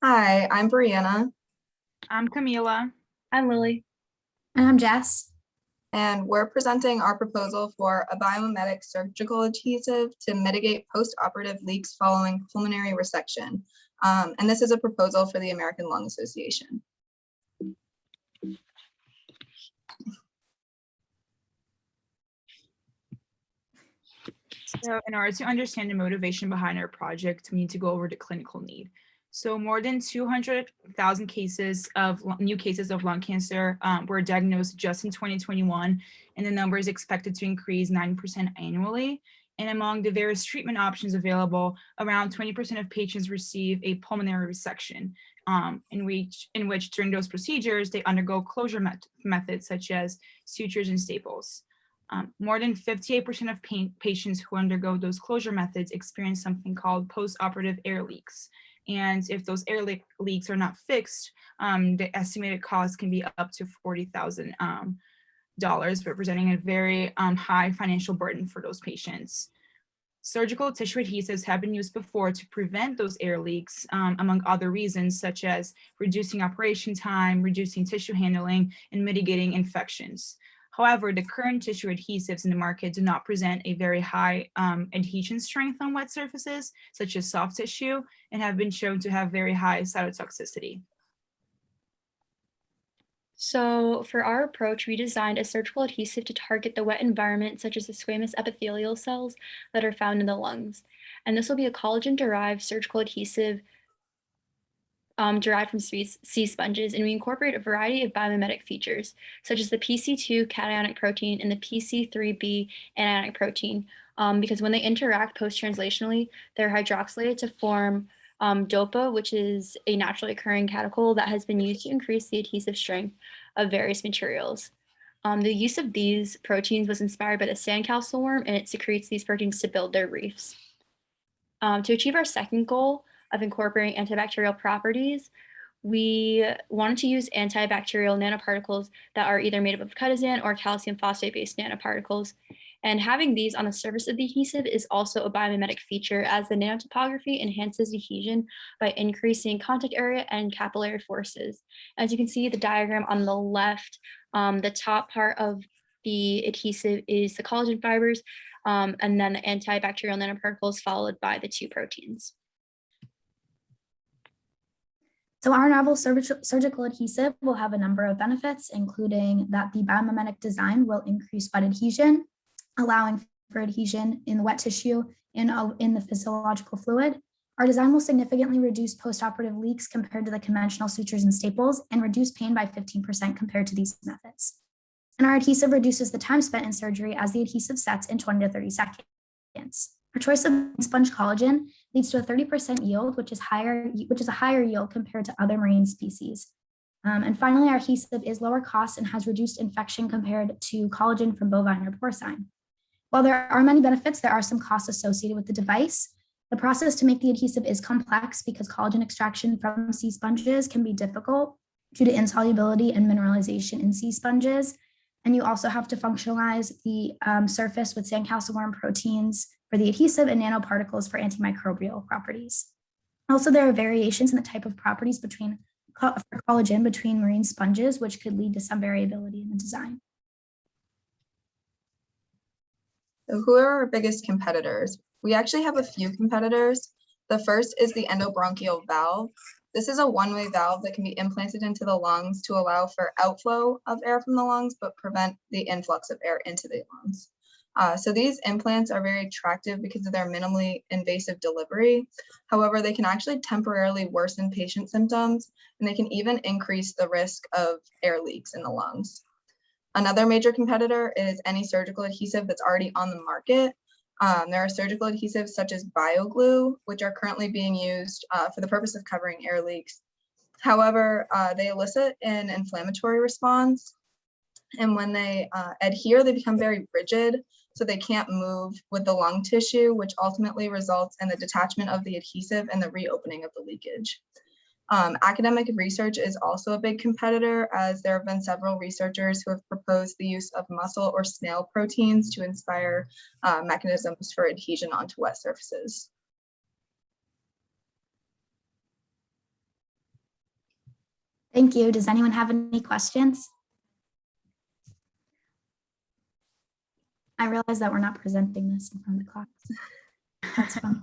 Hi, I'm Brianna, I'm Camila. I'm Lily. And I'm Jess. and we're presenting our proposal for a biomimetic surgical adhesive to mitigate post-operative leaks following pulmonary resection. And this is a proposal for the American Lung Association. So in order to understand the motivation behind our project, we need to go over the clinical need. So more than 200,000 new cases of lung cancer were diagnosed just in 2021, and the number is expected to increase 9% annually. And among the various treatment options available, around 20% of patients receive a pulmonary resection, in which during those procedures, they undergo closure methods such as sutures and staples. More than 58% of patients who undergo those closure methods experience something called post-operative air leaks. And if those air leaks are not fixed, the estimated cost can be up to $40,000, representing a very high financial burden for those patients. Surgical tissue adhesives have been used before to prevent those air leaks, among other reasons, such as reducing operation time, reducing tissue handling, and mitigating infections. However, the current tissue adhesives in the market do not present a very high adhesion strength on wet surfaces, such as soft tissue, and have been shown to have very high cytotoxicity. So for our approach, we designed a surgical adhesive to target the wet environment, such as the squamous epithelial cells that are found in the lungs. And this will be a collagen-derived surgical adhesive derived from sea sponges, and we incorporate a variety of biomimetic features, such as the PC2 cationic protein and the PC3b anionic protein, because when they interact post-translationally, they're hydroxylated to form DOPA, which is a naturally occurring catechol that has been used to increase the adhesive strength of various materials. The use of these proteins was inspired by the sandcastle worm, and it secretes these proteins to build their reefs. To achieve our second goal of incorporating antibacterial properties, we wanted to use antibacterial nanoparticles that are either made up of chitosan or calcium phosphate-based nanoparticles. And having these on the surface of the adhesive is also a biomimetic feature, as the nanotopography enhances adhesion by increasing contact area and capillary forces. As you can see the diagram on the left, the top part of the adhesive is the collagen fibers, and then the antibacterial nanoparticles followed by the two proteins. So our novel surgical adhesive will have a number of benefits, including that the biomimetic design will increase wet adhesion, allowing for adhesion in the wet tissue in the physiological fluid. Our design will significantly reduce postoperative leaks compared to the conventional sutures and staples, and reduce pain by 15% compared to these methods. And our adhesive reduces the time spent in surgery, as the adhesive sets in 20 to 30 seconds. Our choice of sponge collagen leads to a 30% yield, which is a higher yield compared to other marine species. And finally, our adhesive is lower cost and has reduced infection compared to collagen from bovine or porcine. While there are many benefits, there are some costs associated with the device. The process to make the adhesive is complex because collagen extraction from sea sponges can be difficult due to insolubility and mineralization in sea sponges. And you also have to functionalize the surface with sandcastle worm proteins for the adhesive and nanoparticles for antimicrobial properties. Also, there are variations in the type of properties for collagen between marine sponges, which could lead to some variability in the design. So who are our biggest competitors? We actually have a few competitors. The first is the endobronchial valve. This is a one-way valve that can be implanted into the lungs to allow for outflow of air from the lungs, but prevent the influx of air into the lungs. So these implants are very attractive because of their minimally invasive delivery. However, they can actually temporarily worsen patient symptoms, and they can even increase the risk of air leaks in the lungs. Another major competitor is any surgical adhesive that's already on the market. There are surgical adhesives such as BioGlue, which are currently being used for the purpose of covering air leaks. However, they elicit an inflammatory response, and when they adhere, they become very rigid, so they can't move with the lung tissue, which ultimately results in the detachment of the adhesive and the reopening of the leakage. Academic research is also a big competitor, as there have been several researchers who have proposed the use of muscle or snail proteins to inspire mechanisms for adhesion onto wet surfaces. Thank you. Does anyone have any questions? I realize that we're not presenting this in front of the class. That's fine.